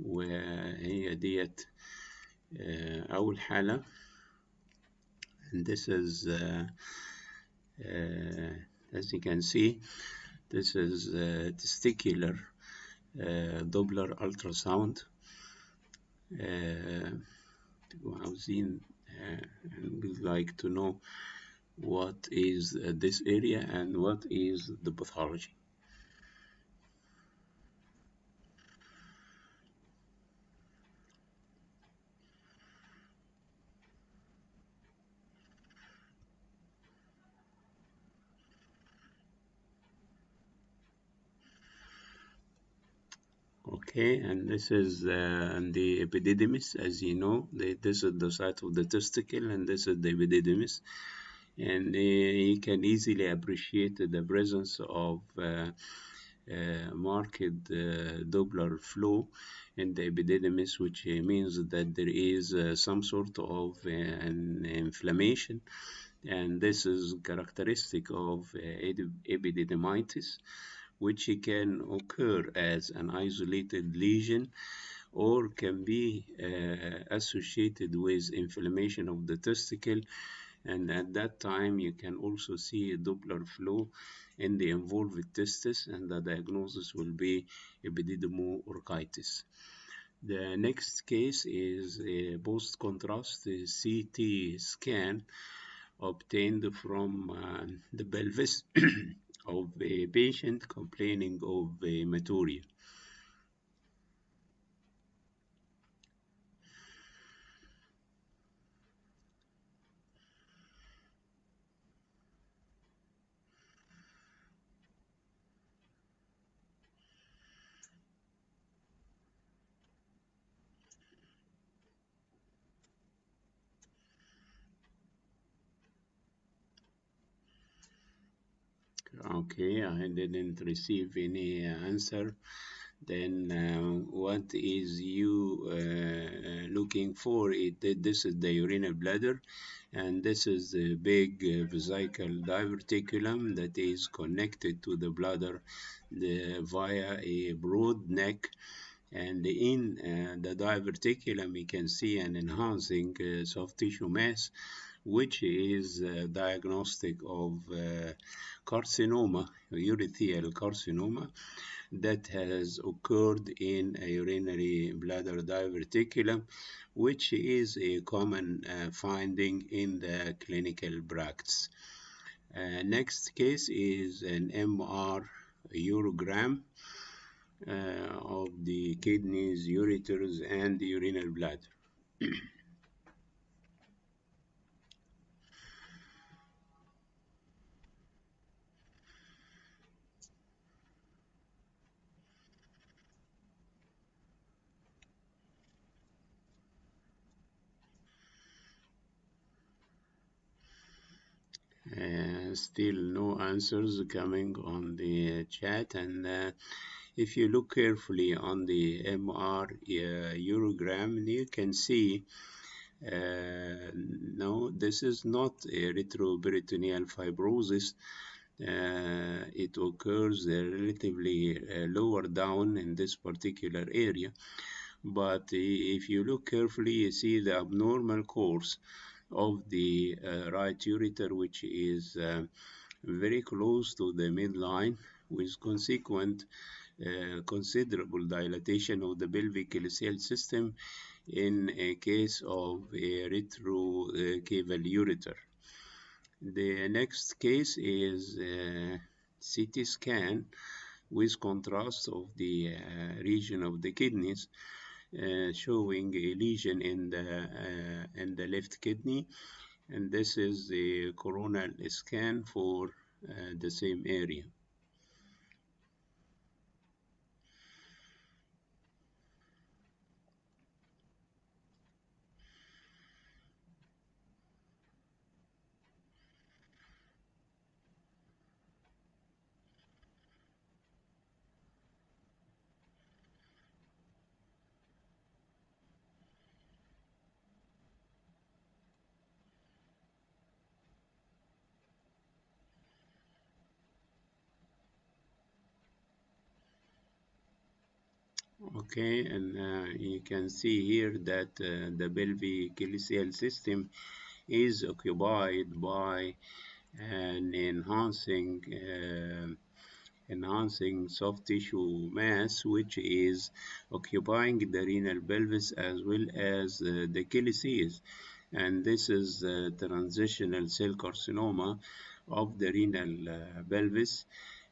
وهي ديت أول حالة. and this is as you can see, this is testicular Doppler ultrasound. عاوزين we'd like to know what is this area and what is the pathology. Okay, and this is the epididymis, as you know. This is the site of the testicle, and this is the epididymis. And you can easily appreciate the presence of marked Doppler flow in the epididymis, which means that there is some sort of an inflammation, and this is characteristic of epididymitis, which can occur as an isolated lesion or can be associated with inflammation of the testicle. And at that time, you can also see a Doppler flow in the involved testis, and the diagnosis will be epididymoorchitis. The next case is a post-contrast CT scan obtained from the pelvis of a patient complaining of hematuria. Okay, I didn't receive any answer. Then what is you looking for? This is the urinary bladder, and this is the big vesical diverticulum that is connected to the bladder via a broad neck. And in the diverticulum, you can see an enhancing soft tissue mass, which is diagnostic of carcinoma, urethral carcinoma, that has occurred in a urinary bladder diverticulum, which is a common finding in the clinical practice. Next case is an MR urogram of the kidneys, ureters, and the urinary bladder. Still no answers coming on the chat, and if you look carefully on the MR urogram, you can see no, this is not a retroperitoneal fibrosis. It occurs relatively lower down in this particular area. But if you look carefully, you see the abnormal course of the right ureter, which is very close to the midline, with consequent considerable dilatation of the pelvic ileal system in a case of a retrocaval ureter. The next case is CT scan with contrast of the region of the kidneys, showing a lesion in the left kidney, and this is the coronal scan for the same area. Okay, and you can see here that the pelvic calyceal system is occupied by an enhancing soft tissue mass, which is occupying the renal pelvis as well as the calyces. And this is transitional cell carcinoma of the renal pelvis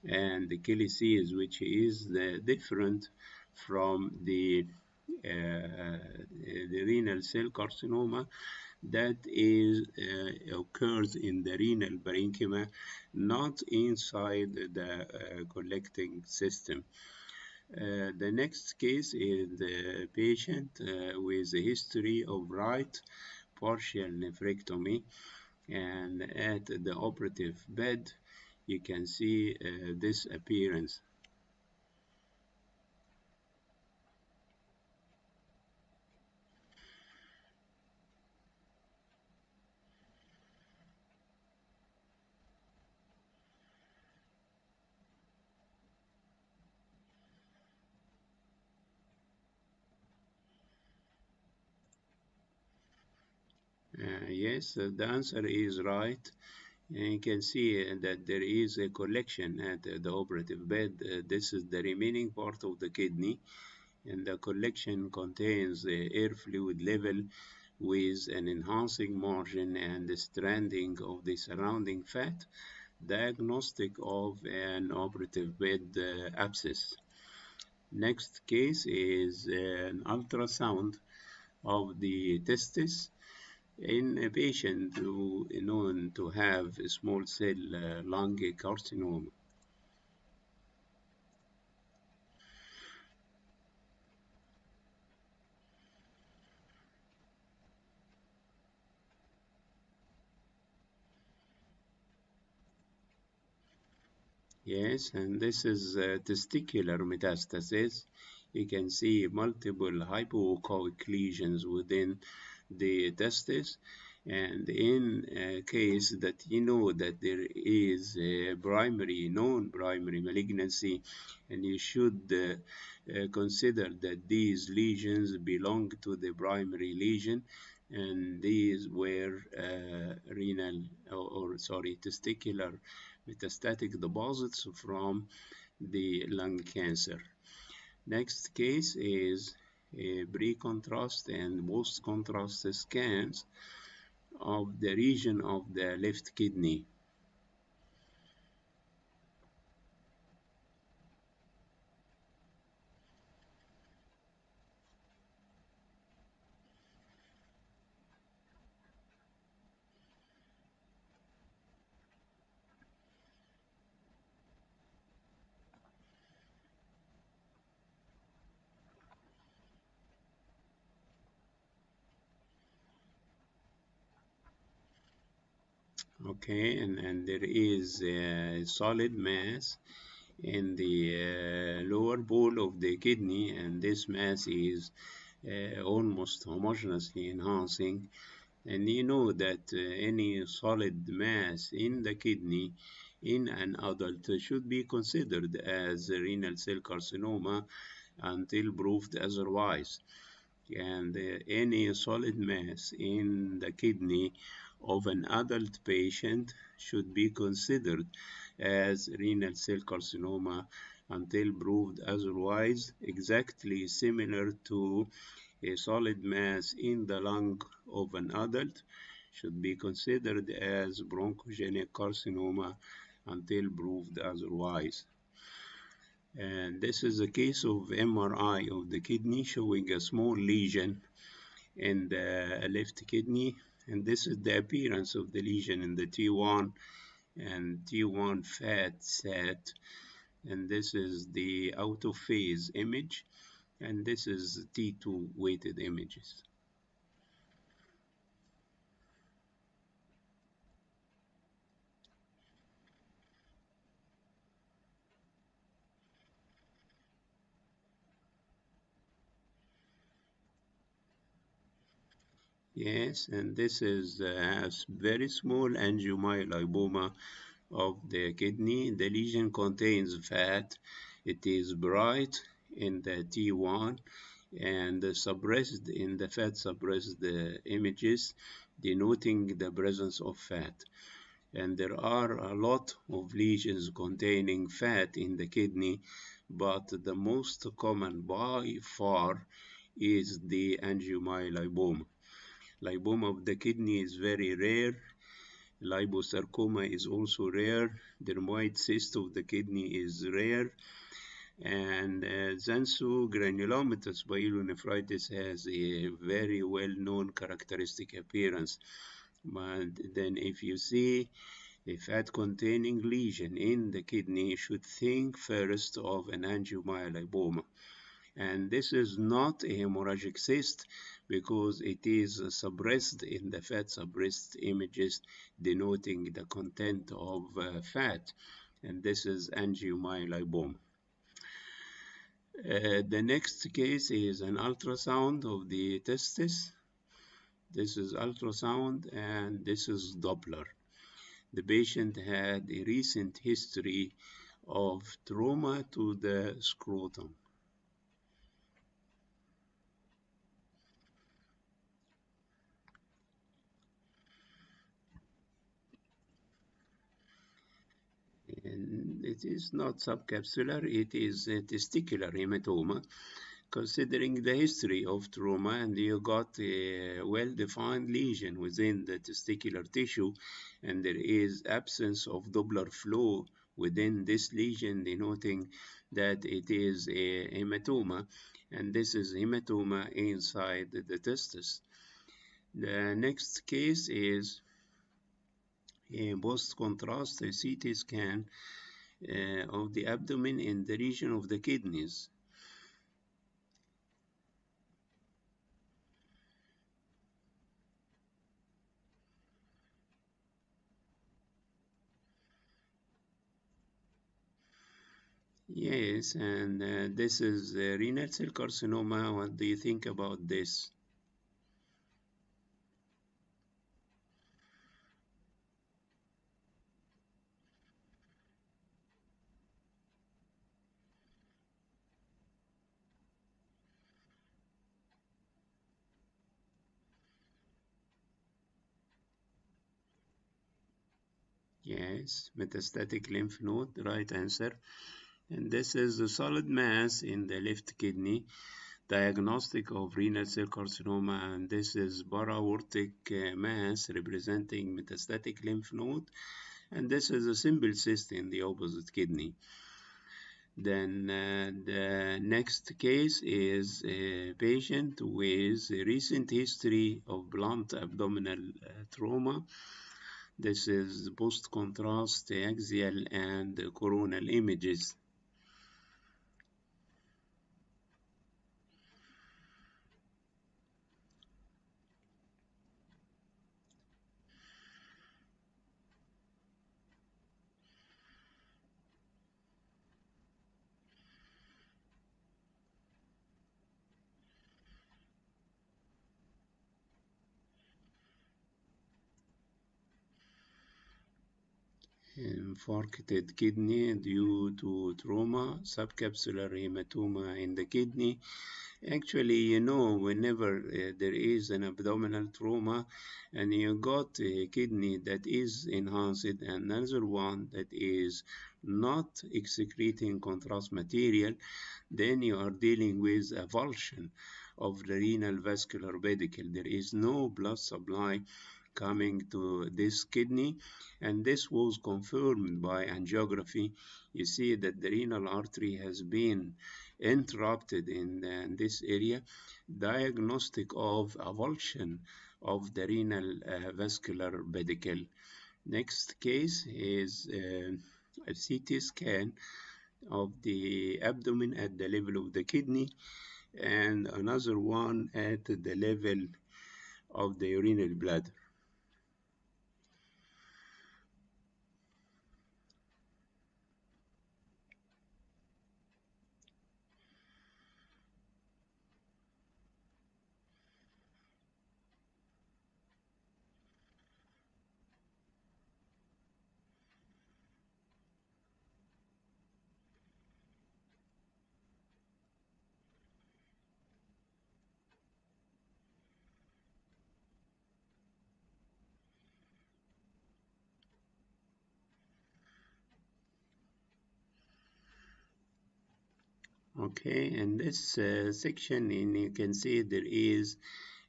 and the calyces, which is different from the renal cell carcinoma that is occurs in the renal parenchyma, not inside the collecting system. The next case is the patient with a history of right partial nephrectomy, and at the operative bed you can see this appearance. Yes, the answer is right. And you can see that there is a collection at the operative bed. This is the remaining part of the kidney, and the collection contains the air fluid level with an enhancing margin and the stranding of the surrounding fat, diagnostic of an operative bed abscess. Next case is an ultrasound of the testis in a patient who is known to have a small cell lung carcinoma. Yes, and this is testicular metastasis. You can see multiple hypoechoic lesions within the testis. And in a case that you know that there is a non-primary malignancy, and you should consider that these lesions belong to the primary lesion, and these were renal or testicular metastatic deposits from the lung cancer. Next case is pre-contrast and post-contrast scans of the region of the left kidney. Okay, and there is a solid mass in the lower bowl of the kidney, and this mass is almost homogeneously enhancing. And you know that any solid mass in the kidney in an adult should be considered as renal cell carcinoma until proved otherwise. And any solid mass in the kidney of an adult patient should be considered as renal cell carcinoma until proved otherwise, exactly similar to a solid mass in the lung of an adult should be considered as bronchogenic carcinoma until proved otherwise. And this is a case of MRI of the kidney showing a small lesion in the left kidney. And this is the appearance of the lesion in the T1 and T1 fat set. And this is the out of phase image. And this is T2 weighted images. Yes, and this is a very small angiomyolipoma of the kidney. The lesion contains fat. It is bright in the T1 and suppressed in the fat suppressed images, denoting the presence of fat. And there are a lot of lesions containing fat in the kidney, but the most common by far is the angiomyolipoma. Lipoma of the kidney is very rare. Liposarcoma is also rare. Dermoid cyst of the kidney is rare. And xanthogranulomatous pyelonephritis has a very well-known characteristic appearance. But then if you see a fat-containing lesion in the kidney, you should think first of an angiomyolipoma. And this is not a hemorrhagic cyst because it is suppressed in the fat suppressed images, denoting the content of fat. And this is angiomyolipoma. The next case is an ultrasound of the testis. This is ultrasound and this is Doppler. The patient had a recent history of trauma to the scrotum. And it is not subcapsular, it is a testicular hematoma. Considering the history of trauma and you got a well-defined lesion within the testicular tissue and there is absence of Doppler flow within this lesion, denoting that it is a hematoma, and this is hematoma inside the testis. The next case is a post-contrast CT scan of the abdomen in the region of the kidneys. Yes, and this is renal cell carcinoma. What do you think about this? Yes, metastatic lymph node, right answer. And this is a solid mass in the left kidney, diagnostic of renal cell carcinoma, and this is para-aortic mass representing metastatic lymph node, and this is a simple cyst in the opposite kidney. Then the next case is a patient with a recent history of blunt abdominal trauma. This is post-contrast axial and coronal images. Infarcted kidney due to trauma, subcapsular hematoma in the kidney. Actually, you know, whenever there is an abdominal trauma and you got a kidney that is enhanced and another one that is not excreting contrast material, then you are dealing with avulsion of the renal vascular pedicle. There is no blood supply coming to this kidney, and this was confirmed by angiography. You see that the renal artery has been interrupted in this area, diagnostic of avulsion of the renal vascular pedicle. Next case is a CT scan of the abdomen at the level of the kidney and another one at the level of the urinary bladder. Okay, in this section, and you can see there is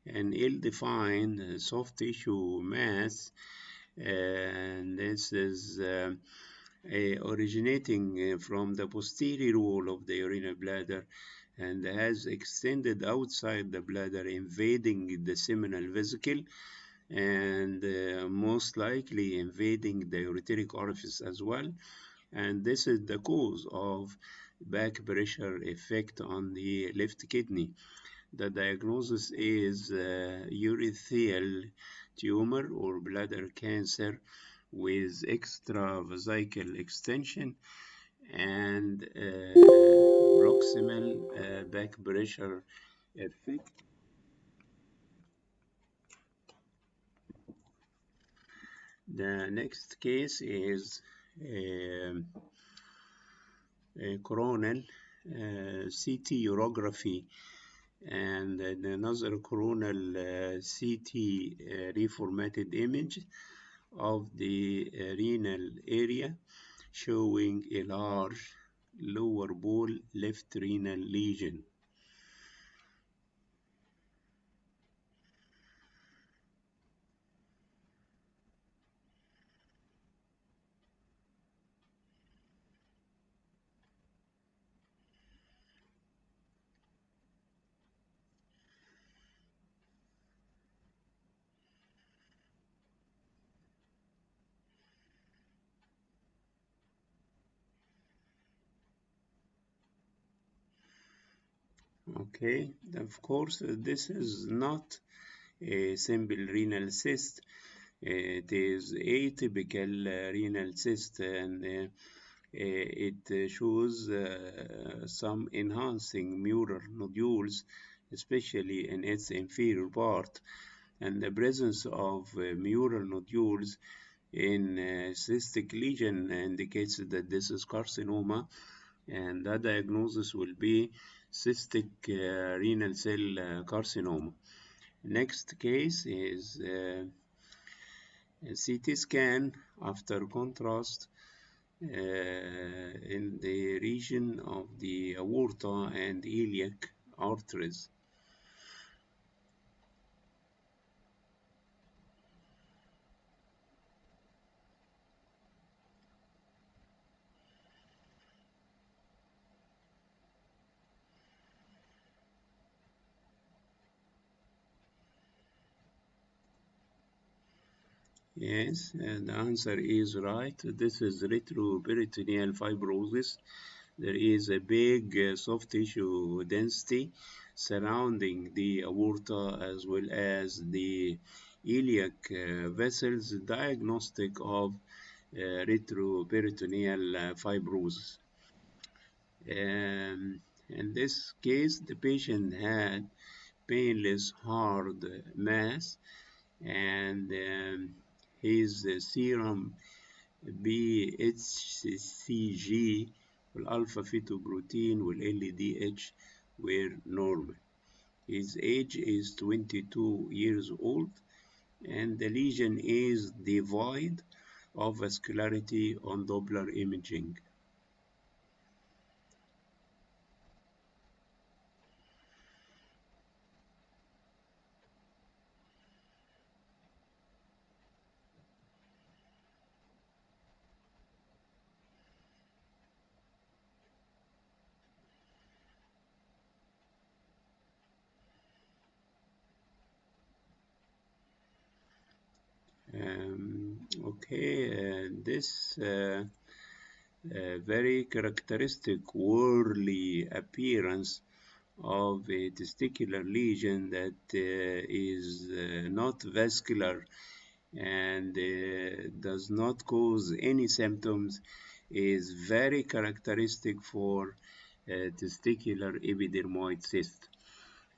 an ill-defined soft tissue mass, and this is originating from the posterior wall of the urinary bladder and has extended outside the bladder, invading the seminal vesicle and most likely invading the ureteric orifice as well. And this is the cause of back pressure effect on the left kidney. The diagnosis is urethral tumor or bladder cancer with extravesical extension and proximal back pressure effect. The next case is a coronal CT urography and another coronal CT reformatted image of the renal area showing a large lower ball left renal lesion. Okay, of course, this is not a simple renal cyst. It is atypical renal cyst, and it shows some enhancing mural nodules, especially in its inferior part. And the presence of mural nodules in cystic lesion indicates that this is carcinoma, and that diagnosis will be cystic renal cell carcinoma. Next case is a CT scan after contrast in the region of the aorta and iliac arteries. Yes, and the answer is right. This is retroperitoneal fibrosis. There is a big soft tissue density surrounding the aorta as well as the iliac vessels, diagnostic of retroperitoneal fibrosis. In this case, the patient had painless hard mass and his serum BHCG والalpha fetoprotein والLDH were normal. His age is 22 years old and the lesion is devoid of vascularity on Doppler imaging. This very characteristic whorly appearance of a testicular lesion that is not vascular and does not cause any symptoms is very characteristic for testicular epidermoid cyst.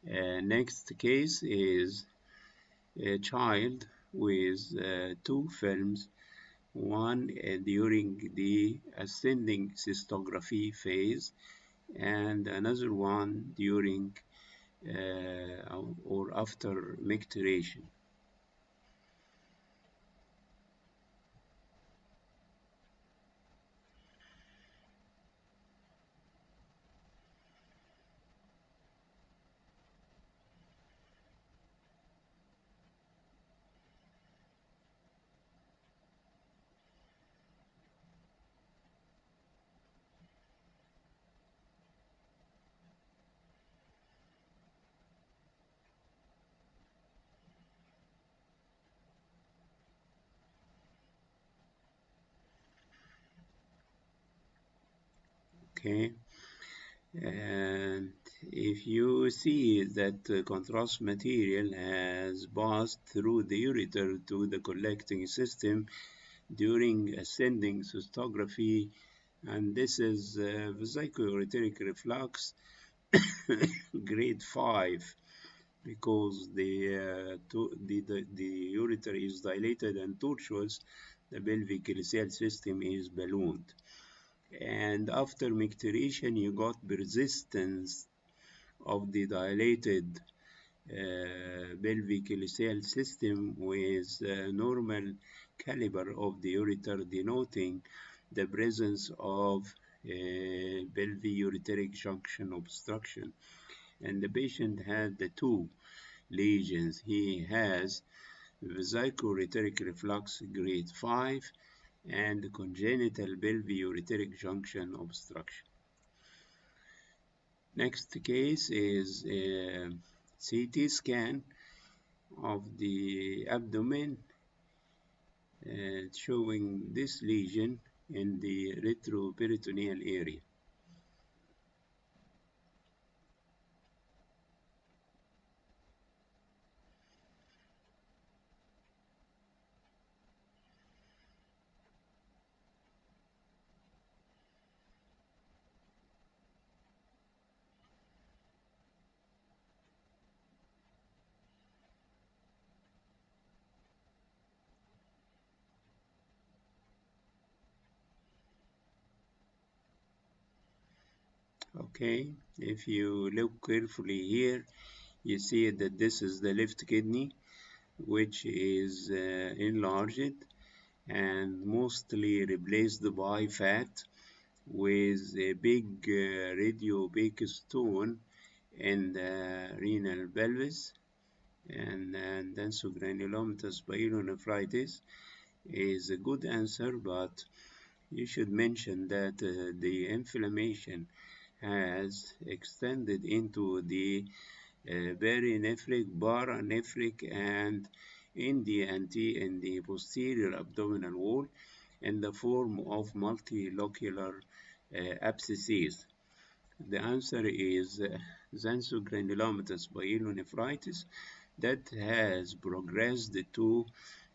Next case is a child with two films, one during the ascending cystography phase and another one during or after micturition. Okay, and if you see that the contrast material has passed through the ureter to the collecting system during ascending cystography, and this is vesiculoreteric reflux grade 5, because the ureter is dilated and tortuous, the pelvic ileal system is ballooned. And after micturition, you got persistence of the dilated pelvic ileal system with normal caliber of the ureter, denoting the presence of pelvic-ureteric junction obstruction. And the patient had the two lesions. He has vesiculoreteric reflux grade 5 and congenital pelvic-ureteric junction obstruction. Next case is a CT scan of the abdomen showing this lesion in the retroperitoneal area. Okay, if you look carefully here, you see that this is the left kidney, which is enlarged and mostly replaced by fat, with a big radiopaque stone in the renal pelvis, and densogranulomatous pyelonephritis is a good answer, but you should mention that the inflammation has extended into the perinephric, paranephric, and in the posterior abdominal wall in the form of multilocular abscesses. The answer is xanthogranulomatous pyelonephritis that has progressed to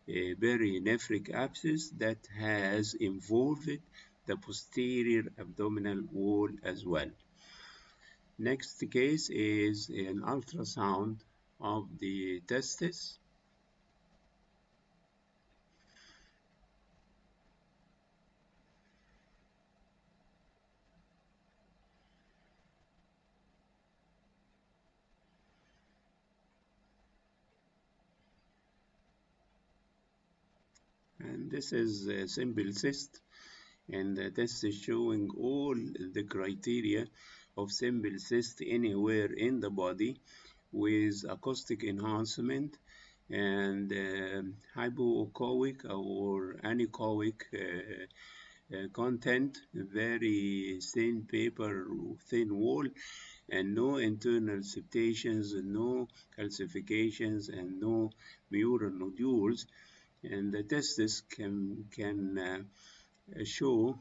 a perinephric abscess that has involved the posterior abdominal wall as well. Next case is an ultrasound of the testis. And this is a simple cyst, and this is showing all the criteria of simple cyst anywhere in the body, with acoustic enhancement and hypoechoic or anechoic content, very thin paper, thin wall, and no internal septations, no calcifications, and no mural nodules. And the testis can show,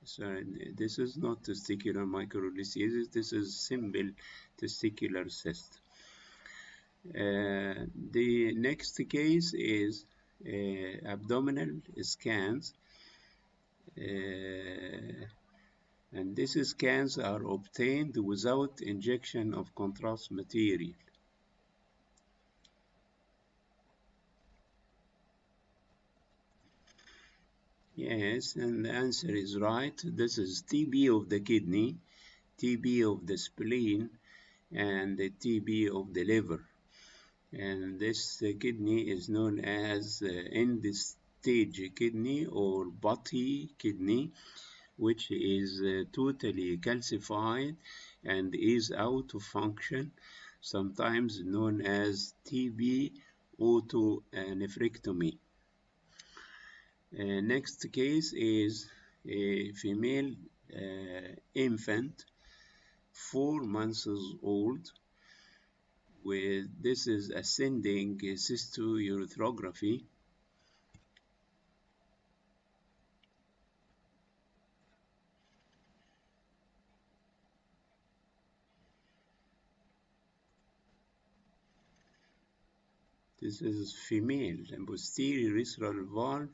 sorry, this is not testicular microlithiasis, this is simple testicular cyst. The next case is abdominal scans, and these scans are obtained without injection of contrast material. Yes, and the answer is right. This is TB of the kidney, TB of the spleen, and the TB of the liver. And this kidney is known as end-stage kidney or butty kidney, which is totally calcified and is out of function, sometimes known as TB autonephrectomy. Next case is a female infant, 4 months old, with this is ascending cystourethropy. This is female. And posterior urethral valve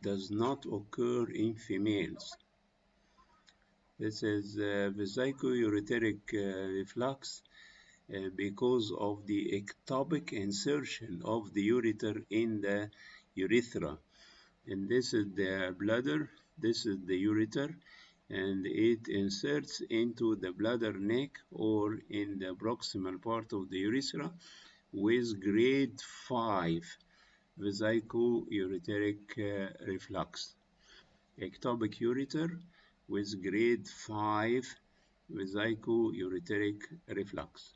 does not occur in females. This is vesico-ureteric reflux because of the ectopic insertion of the ureter in the urethra. And this is the bladder, this is the ureter, and it inserts into the bladder neck or in the proximal part of the urethra with grade 5 vesico-ureteric reflux. Ectopic ureter with grade 5 vesico-ureteric reflux.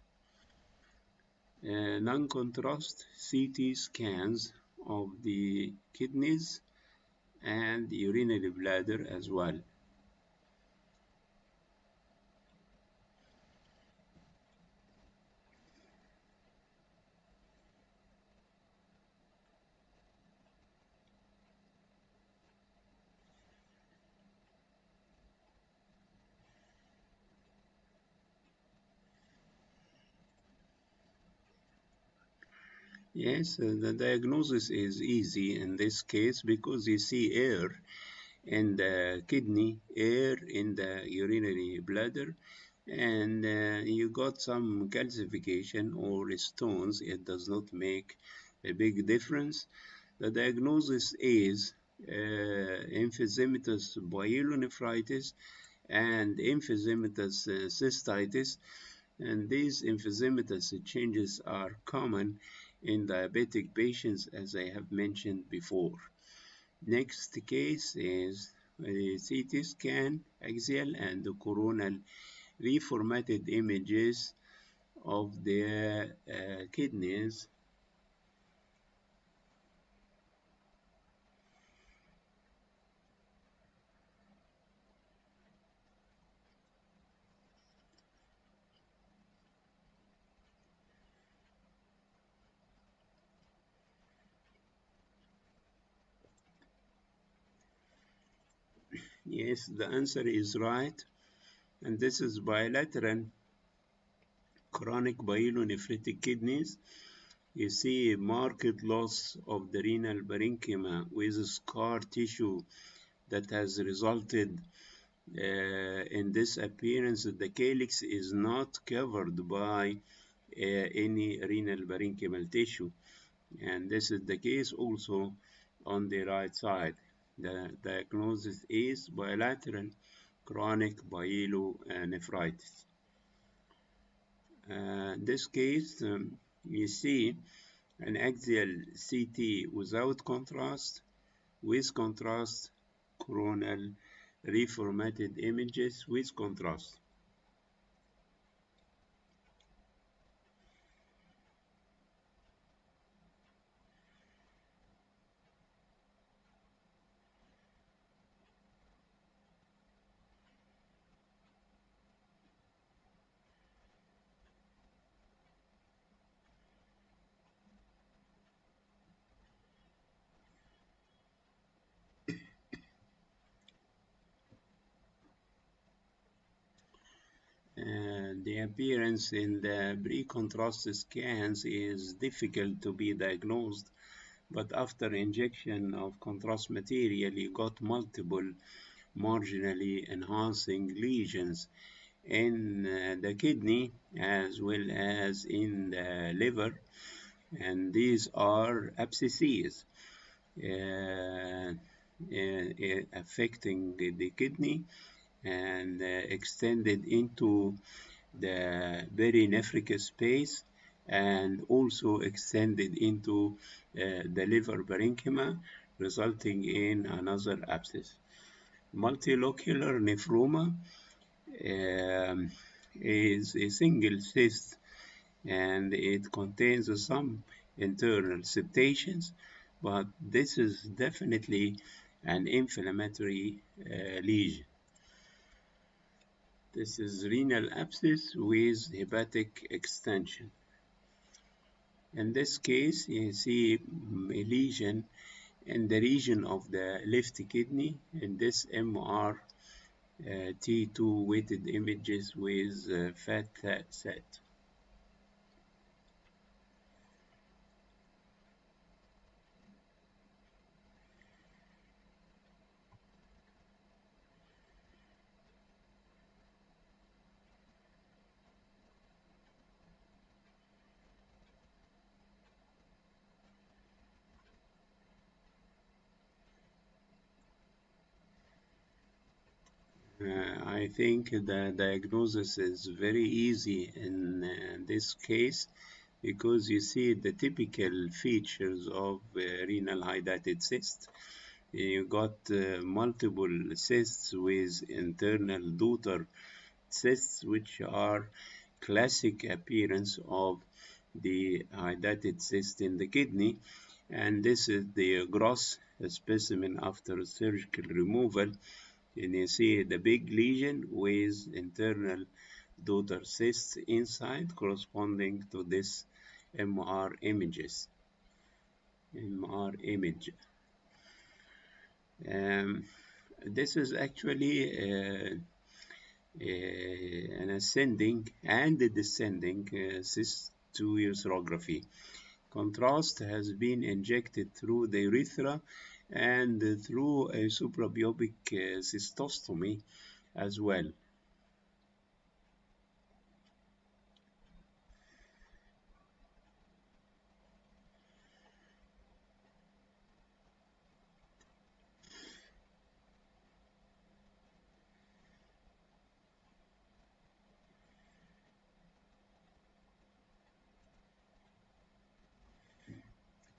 Non-contrast CT scans of the kidneys and urinary bladder as well. Yes, the diagnosis is easy in this case because you see air in the kidney, air in the urinary bladder, and you got some calcification or stones. It does not make a big difference. The diagnosis is emphysematous pyelonephritis and emphysematous cystitis, and these emphysematous changes are common in diabetic patients, as I have mentioned before. Next case is a CT scan, axial and coronal reformatted images of the kidneys. Yes, the answer is right. And this is bilateral chronic pyelonephritic kidneys. You see marked loss of the renal parenchyma with scar tissue that has resulted in this appearance. The calyx is not covered by any renal parenchymal tissue. And this is the case also on the right side. The diagnosis is bilateral chronic pyelonephritis. This case, you see an axial CT without contrast, with contrast, coronal reformatted images with contrast. The appearance in the pre-contrast scans is difficult to be diagnosed, but after injection of contrast material, you got multiple marginally enhancing lesions in the kidney as well as in the liver, and these are abscesses affecting the kidney and extended into the perinephric space and also extended into the liver parenchyma, resulting in another abscess. Multilocular nephroma is a single cyst and it contains some internal septations, but this is definitely an inflammatory lesion. This is renal abscess with hepatic extension. In this case, you see a lesion in the region of the left kidney, and this MR T2 weighted images with fat set. I think the diagnosis is very easy in this case because you see the typical features of renal hydatid cyst. You got multiple cysts with internal daughter cysts, which are classic appearance of the hydatid cyst in the kidney. And this is the gross specimen after surgical removal. And you see the big lesion with internal daughter cysts inside corresponding to this MR images. MR image. Um, this is actually an ascending and a descending cystourethropy. Contrast has been injected through the urethra and through a suprapubic cystostomy as well.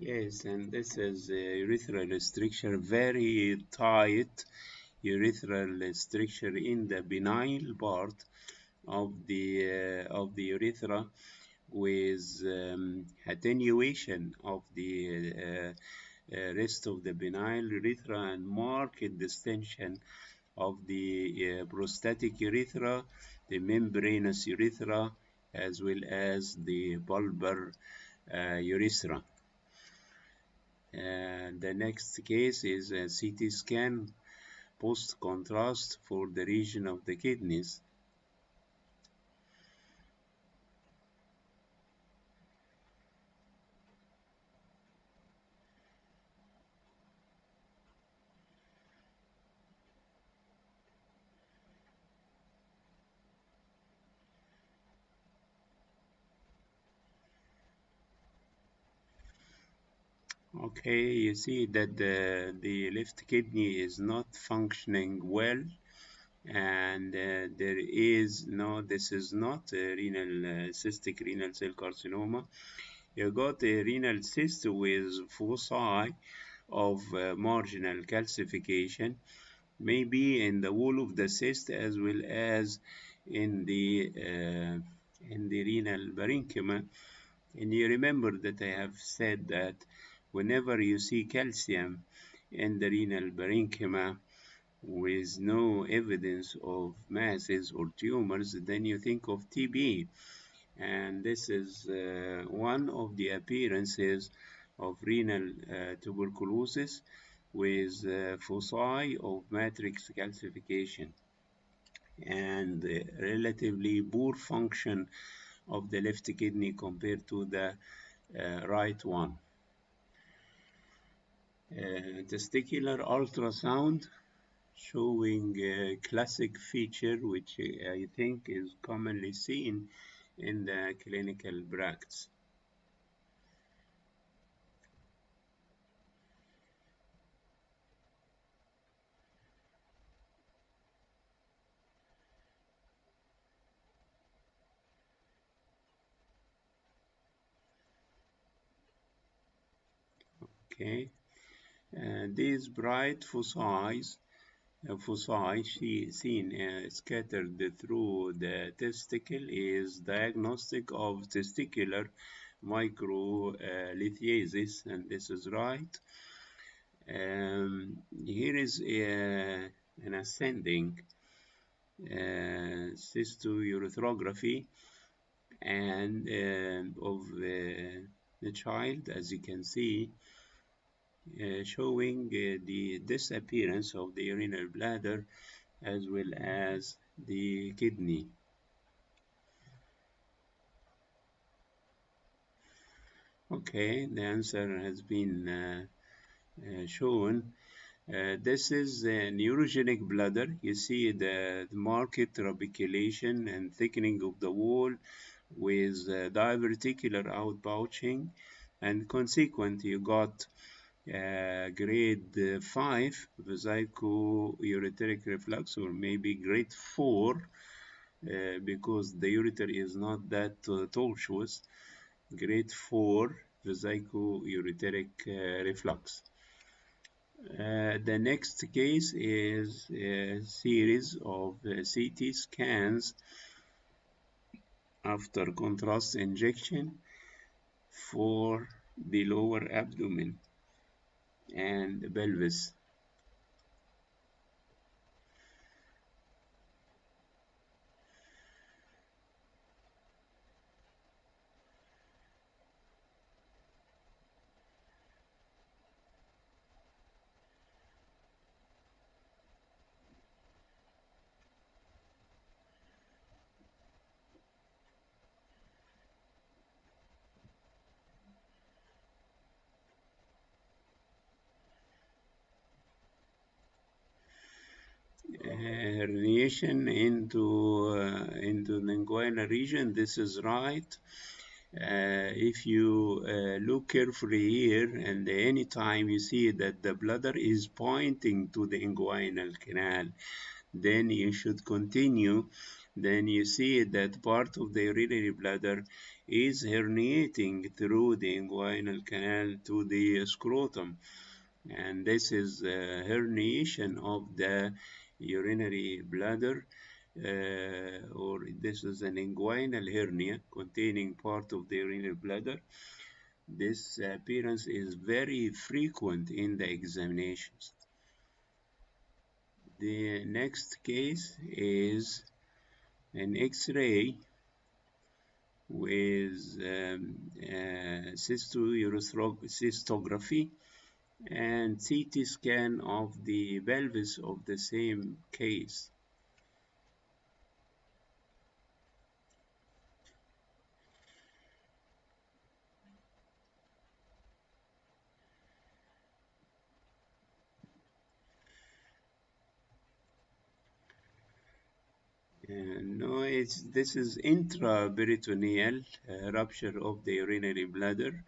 Yes, and this is urethral stricture, very tight urethral stricture in the benign part of the urethra, with attenuation of the rest of the benign urethra and marked distension of the prostatic urethra, the membranous urethra, as well as the bulbar urethra. The next case is a CT scan post-contrast for the region of the kidneys. Okay, you see that the left kidney is not functioning well, and there is no, this is not a renal cystic renal cell carcinoma. You got a renal cyst with foci of marginal calcification, maybe in the wall of the cyst as well as in the renal parenchyma. And you remember that I have said that whenever you see calcium in the renal parenchyma with no evidence of masses or tumors, then you think of TB. And this is one of the appearances of renal tuberculosis with foci of matrix calcification and relatively poor function of the left kidney compared to the right one. Testicular ultrasound showing a classic feature which I think is commonly seen in the clinical practice. Okay, these bright foci seen scattered through the testicle is diagnostic of testicular microlithiasis, and this is right. Here is an ascending cystourethropy and of the child, as you can see, showing the disappearance of the urinary bladder as well as the kidney. Okay, the answer has been shown. This is a neurogenic bladder. You see the marked trabeculation and thickening of the wall with diverticular outpouching, and consequent you got grade 5 vesico-ureteric reflux, or maybe grade 4 because the ureter is not that tortuous. Grade 4 vesico-ureteric reflux. The next case is a series of CT scans after contrast injection for the lower abdomen and pelvis. Herniation into the inguinal region. This is right. If you look carefully here, and anytime you see that the bladder is pointing to the inguinal canal, then you should continue. Then you see that part of the urinary bladder is herniating through the inguinal canal to the scrotum. And this is herniation of the urinary bladder, or this is an inguinal hernia containing part of the urinary bladder. This appearance is very frequent in the examinations. The next case is an X-ray with cystography and CT scan of the pelvis of the same case. No, this is intraperitoneal rupture of the urinary bladder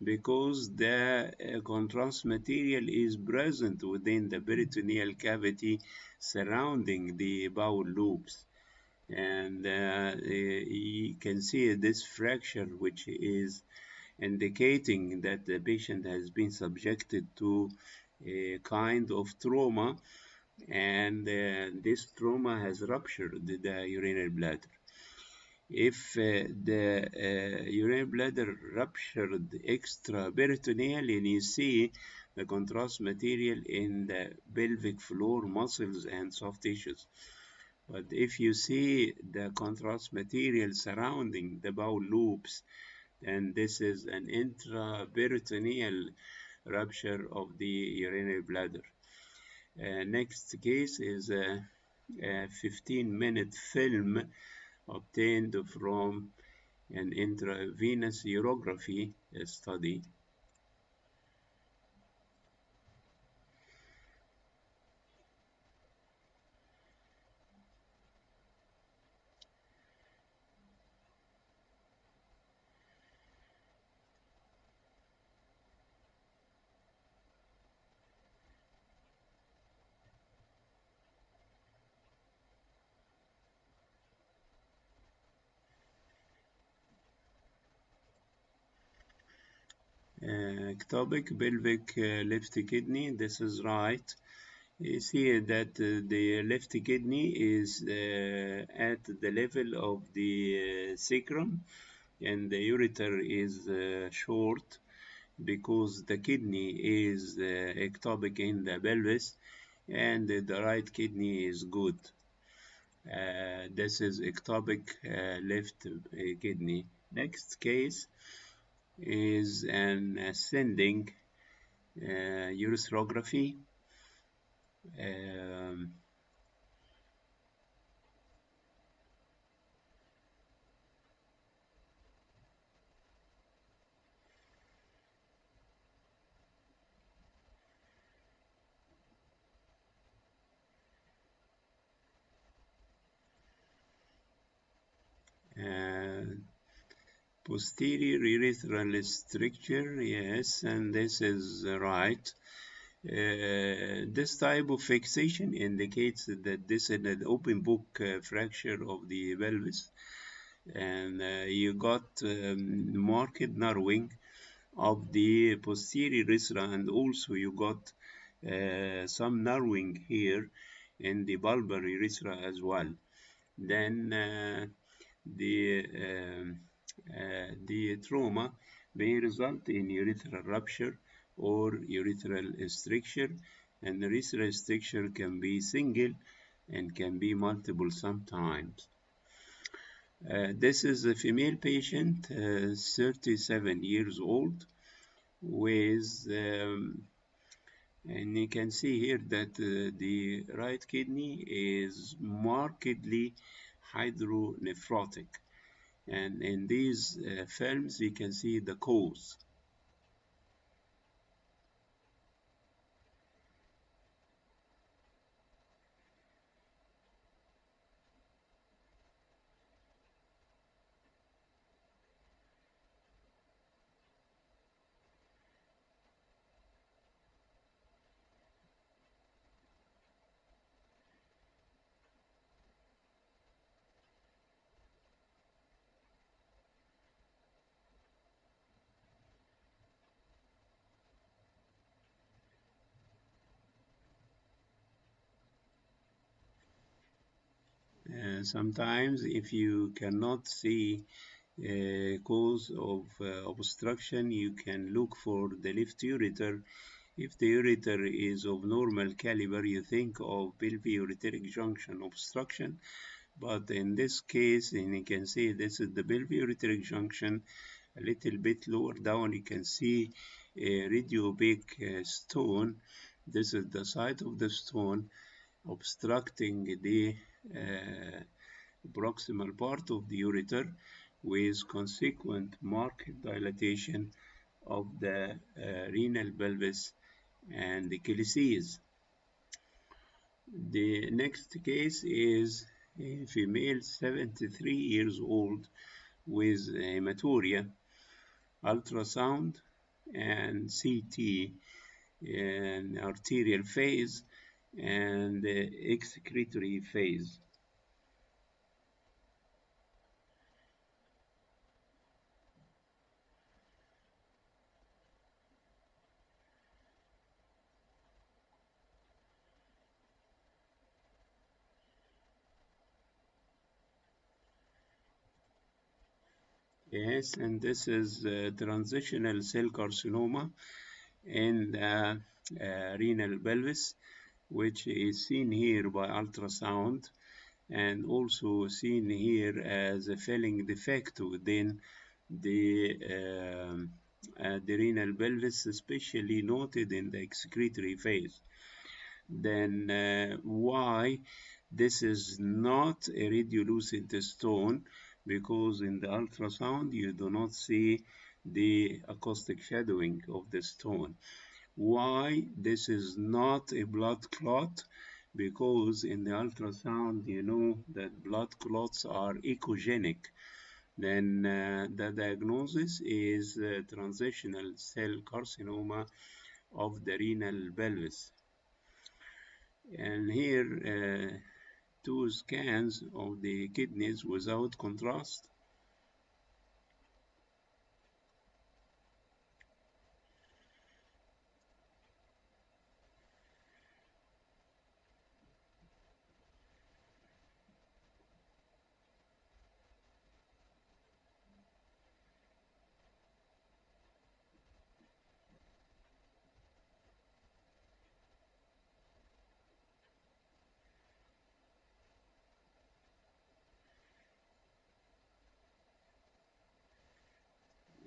because the contrast material is present within the peritoneal cavity surrounding the bowel loops. And you can see this fracture, which is indicating that the patient has been subjected to a kind of trauma, and this trauma has ruptured the urinary bladder. If the urinary bladder ruptured extraperitoneally, and you see the contrast material in the pelvic floor muscles and soft tissues. But if you see the contrast material surrounding the bowel loops, then this is an intraperitoneal rupture of the urinary bladder. Next case is a 15-minute film obtained from an intravenous urography study. Ectopic pelvic left kidney, this is right. You see that the left kidney is at the level of the sacrum, and the ureter is short because the kidney is ectopic in the pelvis, and the right kidney is good. This is ectopic left kidney. Next case is an ascending ureterography. Um, uh, Posterior urethral stricture, yes, and this is right. This type of fixation indicates that this is an open book fracture of the pelvis, and you got marked narrowing of the posterior urethra, and also you got some narrowing here in the bulbar urethra as well. Then the trauma may result in urethral rupture or urethral stricture, and the urethral stricture can be single and can be multiple sometimes. This is a female patient, 37 years old, with, and you can see here that the right kidney is markedly hydronephrotic. And in these films, you can see the cause. Sometimes, if you cannot see cause of obstruction, you can look for the left ureter. If the ureter is of normal caliber, you think of pelvic-ureteric junction obstruction. But in this case, and you can see this is the pelvic-ureteric junction. A little bit lower down, you can see a radiopaque stone. This is the site of the stone obstructing the proximal part of the ureter with consequent marked dilatation of the renal pelvis and the calyces. The next case is a female 73 years old with hematuria, ultrasound and CT and arterial phase and excretory phase. Yes, and this is transitional cell carcinoma in the renal pelvis, which is seen here by ultrasound and also seen here as a filling defect within the renal pelvis, especially noted in the excretory phase. Then why this is not a radiolucent stone? Because in the ultrasound you do not see the acoustic shadowing of the stone. Why this is not a blood clot? Because in the ultrasound you know that blood clots are echogenic. Then the diagnosis is transitional cell carcinoma of the renal pelvis. And here two scans of the kidneys without contrast.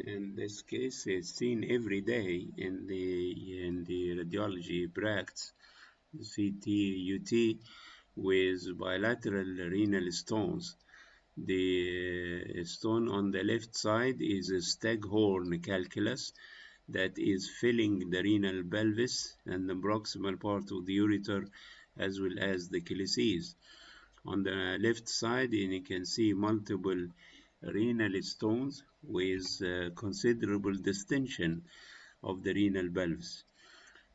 In this case, it's seen every day in the radiology practice, CT, UT, with bilateral renal stones. The stone on the left side is a staghorn calculus that is filling the renal pelvis and the proximal part of the ureter as well as the calyces. On the left side, and you can see multiple renal stones with considerable distension of the renal valves.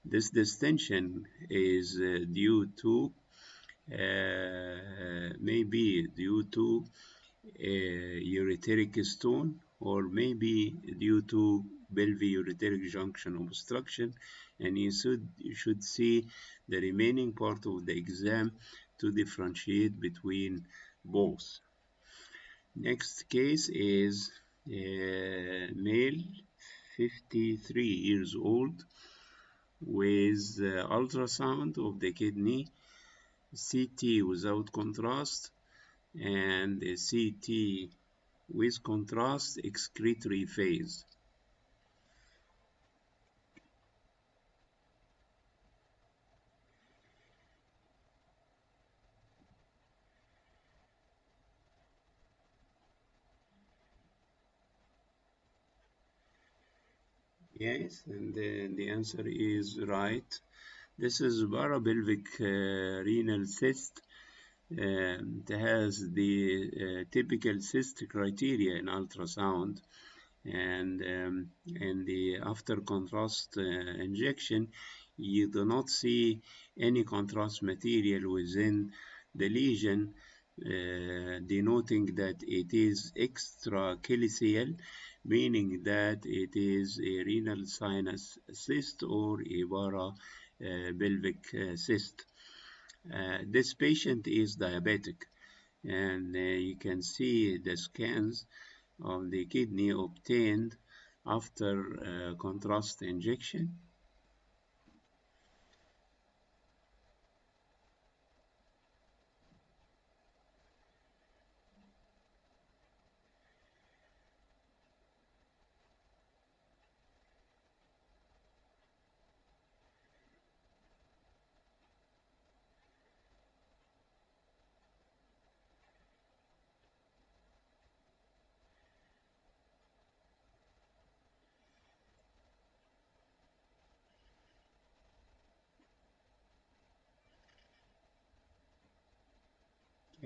This distension is due to maybe due to ureteric stone, or maybe due to pelvic-ureteric junction obstruction, and you should see the remaining part of the exam to differentiate between both. Next case is male, 53 years old, with ultrasound of the kidney, CT without contrast, and a CT with contrast excretory phase. Yes, and the answer is right. This is parapelvic renal cyst. It has the typical cyst criteria in ultrasound, and in the after contrast injection, you do not see any contrast material within the lesion, denoting that it is extracalyceal, meaning that it is a renal sinus cyst or a parapelvic cyst. This patient is diabetic, and you can see the scans of the kidney obtained after contrast injection.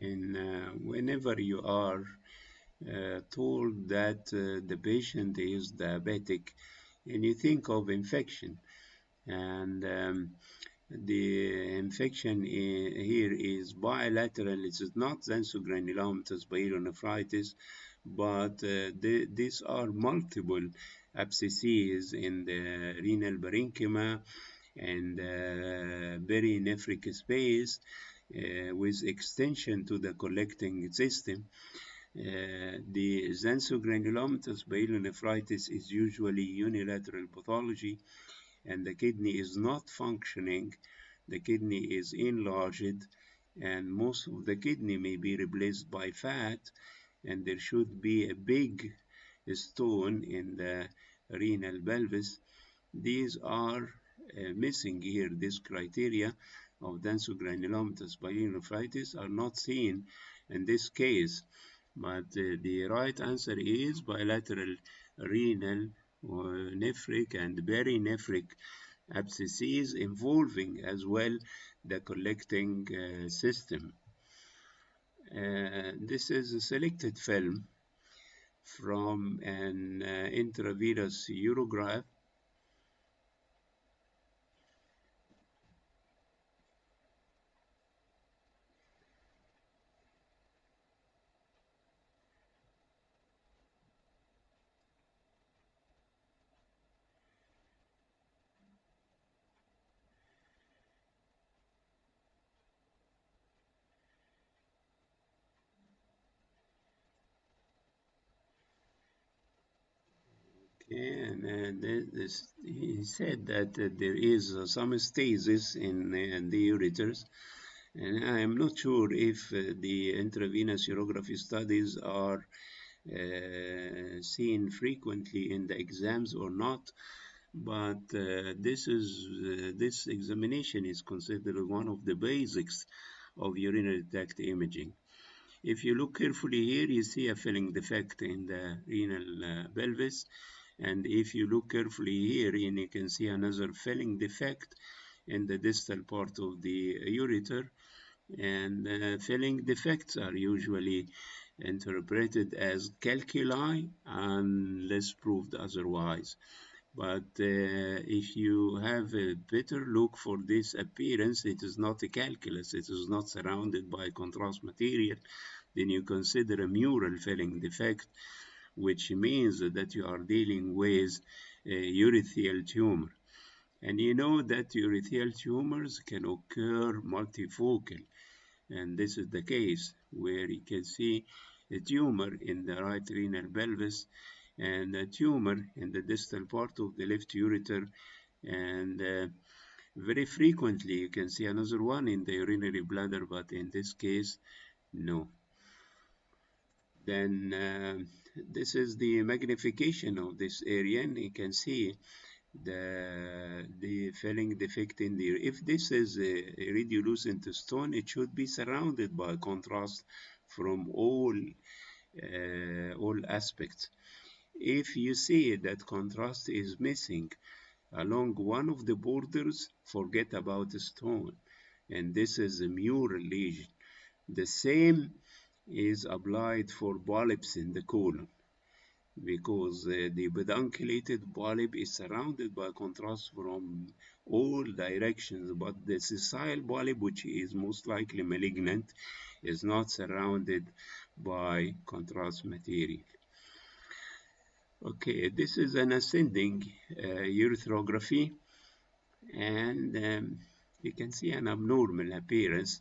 And whenever you are told that the patient is diabetic, and you think of infection, and the infection here is bilateral. It is not xanthogranulomatous pyelonephritis, but these are multiple abscesses in the renal parenchyma and perinephric space with extension to the collecting system. The xanthogranulomatous pyelonephritis is usually unilateral pathology, and the kidney is not functioning. The kidney is enlarged, and most of the kidney may be replaced by fat, and there should be a big stone in the renal pelvis. These are missing here. This criteria of xanthogranulomatous pyelonephritis are not seen in this case, but the right answer is bilateral renal, nephric, and perinephric abscesses involving as well the collecting system. This is a selected film from an intravenous urograph. And he said that there is some stasis in the ureters, and I am not sure if the intravenous urography studies are seen frequently in the exams or not, but this examination is considered one of the basics of urinary tract imaging. If you look carefully here, you see a filling defect in the renal pelvis. And if you look carefully here, and you can see another filling defect in the distal part of the ureter. And filling defects are usually interpreted as calculi unless proved otherwise. But if you have a better look for this appearance, it is not a calculus, it is not surrounded by contrast material, then you consider a mural filling defect, which means that you are dealing with a urethral tumor. And you know that urethral tumors can occur multifocal, and this is the case where you can see a tumor in the right renal pelvis and a tumor in the distal part of the left ureter, and very frequently you can see another one in the urinary bladder, but in this case, no. Then this is the magnification of this area, and you can see the filling defect in there. If this is a radiolucent stone, it should be surrounded by contrast from all aspects. If you see that contrast is missing along one of the borders, forget about the stone, and this is a mural lesion. The same is applied for polyps in the colon, because the pedunculated polyp is surrounded by contrast from all directions, but the sessile polyp, which is most likely malignant, is not surrounded by contrast material. Okay, this is an ascending urethrography, and you can see an abnormal appearance.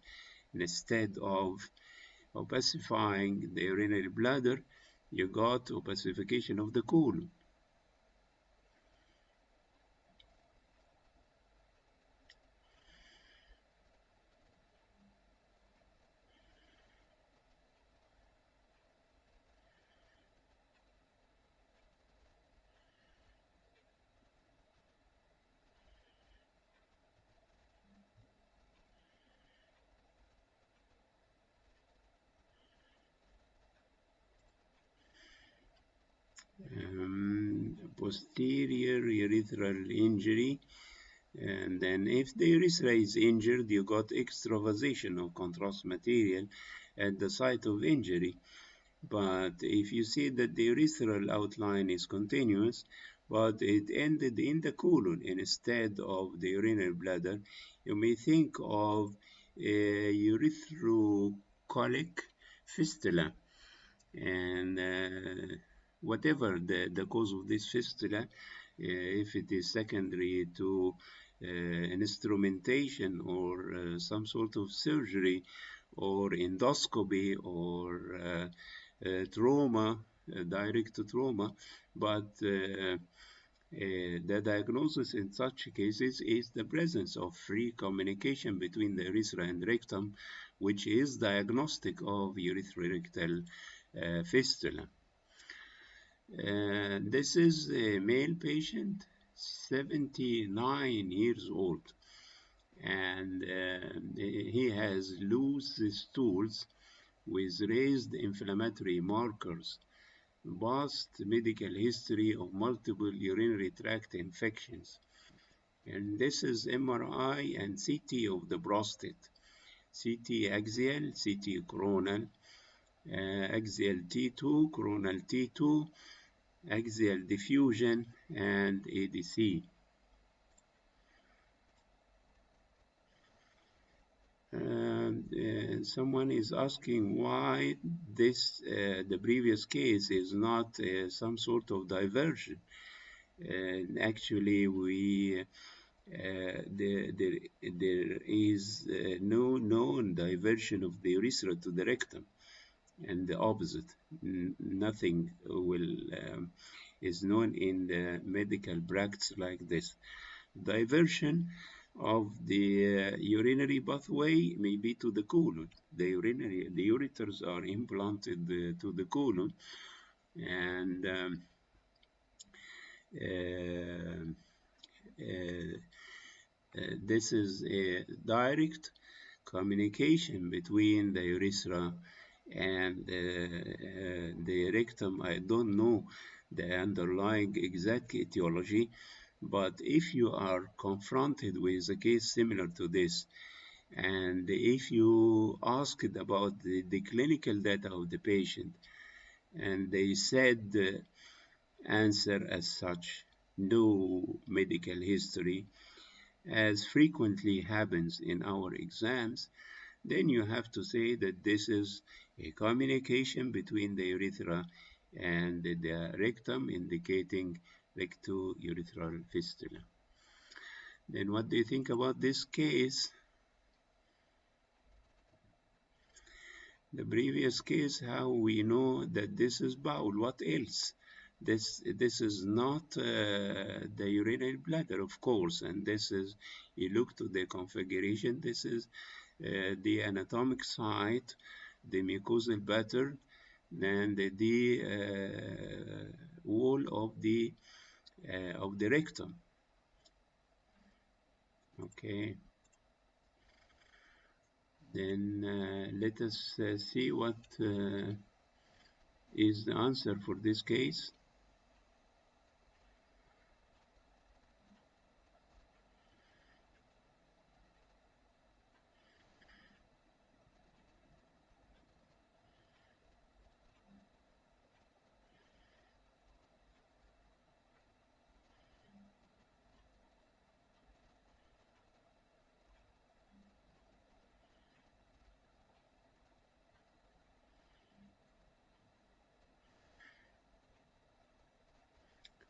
Instead of opacifying the urinary bladder, you got opacification of the colon. Posterior urethral injury, and then if the urethra is injured, you got extravasation of contrast material at the site of injury. But if you see that the urethral outline is continuous, but it ended in the colon instead of the urinary bladder, you may think of a urethrocholic fistula. And whatever the cause of this fistula, if it is secondary to instrumentation or some sort of surgery or endoscopy or trauma, direct trauma, but the diagnosis in such cases is the presence of free communication between the urethra and rectum, which is diagnostic of urethrorectal fistula. This is a male patient, 79 years old, and he has loose stools with raised inflammatory markers, vast medical history of multiple urinary tract infections. And this is MRI and CT of the prostate. CT axial, CT coronal, axial T2, coronal T2, axial diffusion, and ADC. Someone is asking why the previous case is not some sort of diversion. Actually, there is no known diversion of the urethra to the rectum, and the opposite. Nothing is known in the medical practice like this. Diversion of the urinary pathway may be to the colon. The ureters are implanted to the colon, and this is a direct communication between the urethra and the rectum. I don't know the underlying exact etiology, but if you are confronted with a case similar to this, And if you asked about the clinical data of the patient and they said answer as such, no medical history, as frequently happens in our exams, then you have to say that this is a communication between the urethra and the rectum indicating recto-urethral fistula. Then what do you think about this case? The previous case, how we know that this is bowel? What else? This is not the urinary bladder, of course, and this is, you look to the configuration, this is the anatomic site, the mucosal pattern, and the wall of the rectum. Okay, then let us see what is the answer for this case.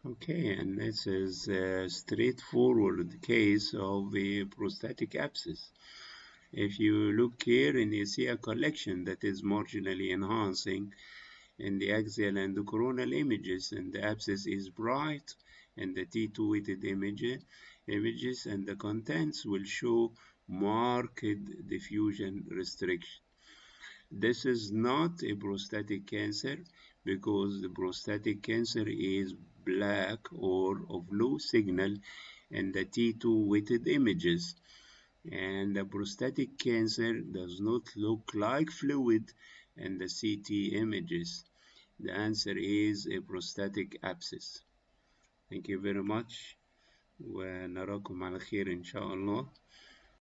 Okay, and this is a straightforward case of a prostatic abscess. If you look here and you see a collection that is marginally enhancing in the axial and the coronal images, and the abscess is bright, and the T2 weighted images and the contents will show marked diffusion restriction. This is not a prostatic cancer because the prostatic cancer is black or of low signal in the T2 weighted images. And the prostatic cancer does not look like fluid in the CT images. The answer is a prostatic abscess. Thank you very much ونراكم على خير إن شاء الله.